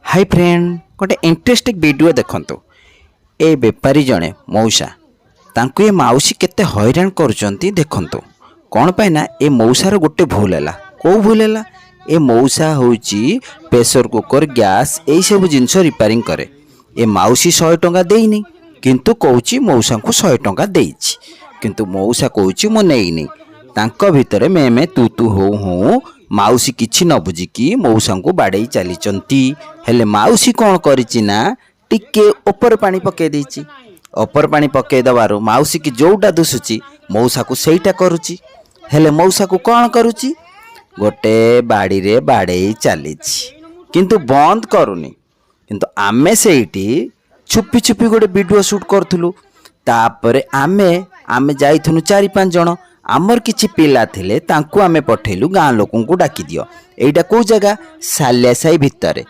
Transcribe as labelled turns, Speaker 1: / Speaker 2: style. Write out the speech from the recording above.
Speaker 1: Hi friend गोटे interesting video देखंतु। ए बेपारी जड़े मौसा तांको ये माउसी केते हैरान करुचंती देखंतु। कौन पाई ना ए मौसार गोटे भूल है। कौ भूल है? ए मौसा होची प्रेशर कुकर गैस यही सब जिनस रिपेयरिंग करे। ए माउसी 100 टंका देनी किंतु कौची मौसा को 100 टंका देइछि, किंतु मौसा कौची मो नेइनी। तांको भितरे मैं तू तू हो माउसी किछि न बुझिकी मौसा को बाड़े चली। हेले माउसी कौन करिछि ना टिके ऊपर पानी पके देइछि। ऊपर पानी पके दबारो माउसी की जोटा दुसुची मौसा को सेटा करुची। हेले मौसा को कौन करुची गोटे बाड़ी रे बाड़े चलीछि किंतु बंद करूनी। किंतु आमे सेठी छुपी छुपी गोटे वीडियो शूट करथुलु। तापरे आमे जाइथुनु 4-5 जण। आमर किछि पिला थिले तांकु आमे पठेलु गाँ लोकन को डाकी दियो। एइटा को जगह सालिया साई भितरे।